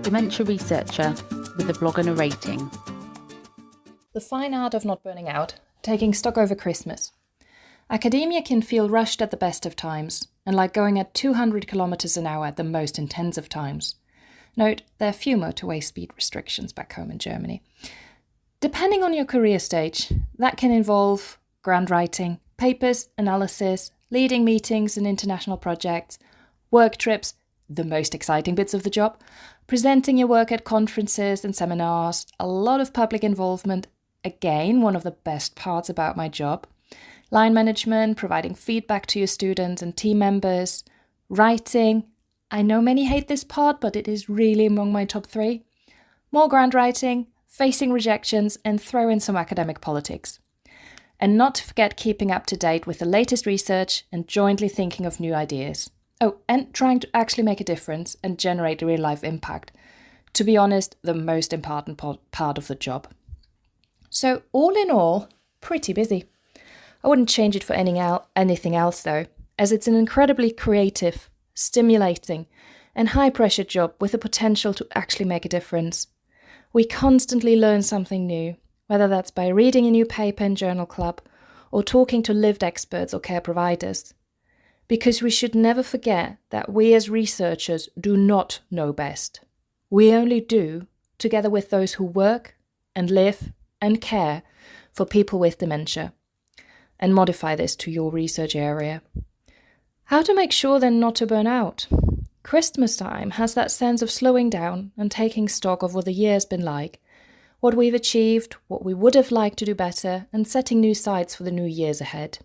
Dementia Researcher with a blog and a rating. The fine art of not burning out, taking stock over Christmas. Academia can feel rushed at the best of times, and like going at 200 kilometres an hour at the most intense of times. Note, there are few motorway speed restrictions back home in Germany. Depending on your career stage, that can involve grant writing, papers, analysis, leading meetings and international projects, work trips, the most exciting bits of the job, presenting your work at conferences and seminars, a lot of public involvement, again, one of the best parts about my job, line management, providing feedback to your students and team members, writing. I know many hate this part, but it is really among my top 3. More grant writing, facing rejections, and throw in some academic politics. And not to forget keeping up to date with the latest research and jointly thinking of new ideas. Oh, and trying to actually make a difference and generate a real-life impact. To be honest, the most important part of the job. So all in all, pretty busy. I wouldn't change it for anything else though, as it's an incredibly creative, stimulating, and high-pressure job with the potential to actually make a difference. We constantly learn something new, whether that's by reading a new paper in Journal Club or talking to lived experts or care providers. Because we should never forget that we as researchers do not know best. We only do, together with those who work and live and care for people with dementia. And modify this to your research area. How to make sure then not to burn out? Christmas time has that sense of slowing down and taking stock of what the year's been like, what we've achieved, what we would have liked to do better, and setting new sights for the new years ahead.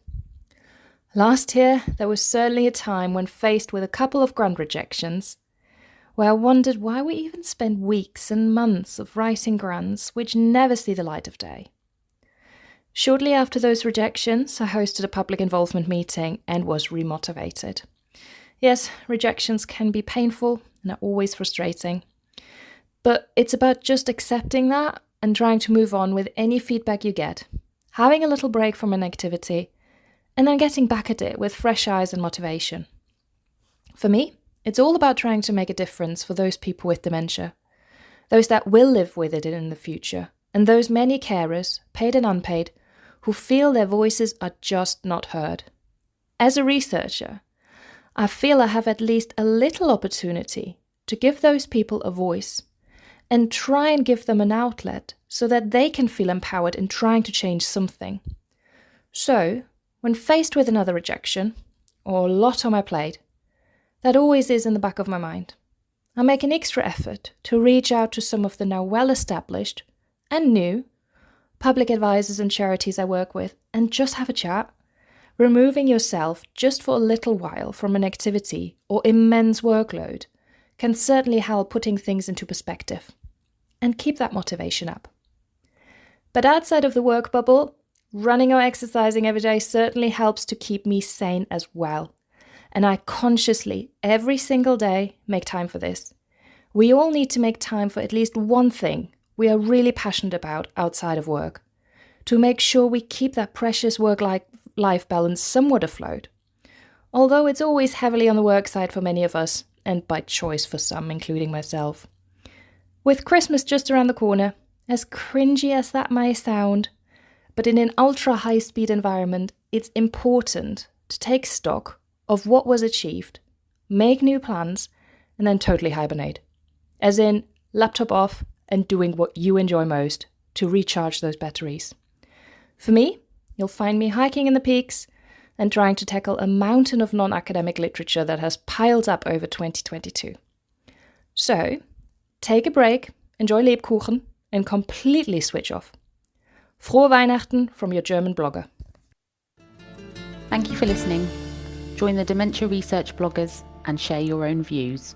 Last year, there was certainly a time when faced with a couple of grant rejections, where I wondered why we even spend weeks and months of writing grants which never see the light of day. Shortly after those rejections, I hosted a public involvement meeting and was remotivated. Yes, rejections can be painful and are always frustrating, but it's about just accepting that and trying to move on with any feedback you get, having a little break from an activity, and then getting back at it with fresh eyes and motivation. For me, it's all about trying to make a difference for those people with dementia, those that will live with it in the future, and those many carers, paid and unpaid, who feel their voices are just not heard. As a researcher, I feel I have at least a little opportunity to give those people a voice and try and give them an outlet so that they can feel empowered in trying to change something. So, when faced with another rejection, or a lot on my plate, that always is in the back of my mind. I make an extra effort to reach out to some of the now well-established and new public advisors and charities I work with and just have a chat. Removing yourself just for a little while from an activity or immense workload can certainly help putting things into perspective and keep that motivation up. But outside of the work bubble, running or exercising every day certainly helps to keep me sane as well. And I consciously, every single day, make time for this. We all need to make time for at least one thing we are really passionate about outside of work, to make sure we keep that precious work-life balance somewhat afloat. Although it's always heavily on the work side for many of us, and by choice for some, including myself. With Christmas just around the corner, as cringy as that may sound, but in an ultra-high-speed environment, it's important to take stock of what was achieved, make new plans, and then totally hibernate. As in, laptop off and doing what you enjoy most to recharge those batteries. For me, you'll find me hiking in the peaks and trying to tackle a mountain of non-academic literature that has piled up over 2022. So, take a break, enjoy Lebkuchen, and completely switch off. Frohe Weihnachten from your German blogger. Thank you for listening. Join the Dementia Research bloggers and share your own views.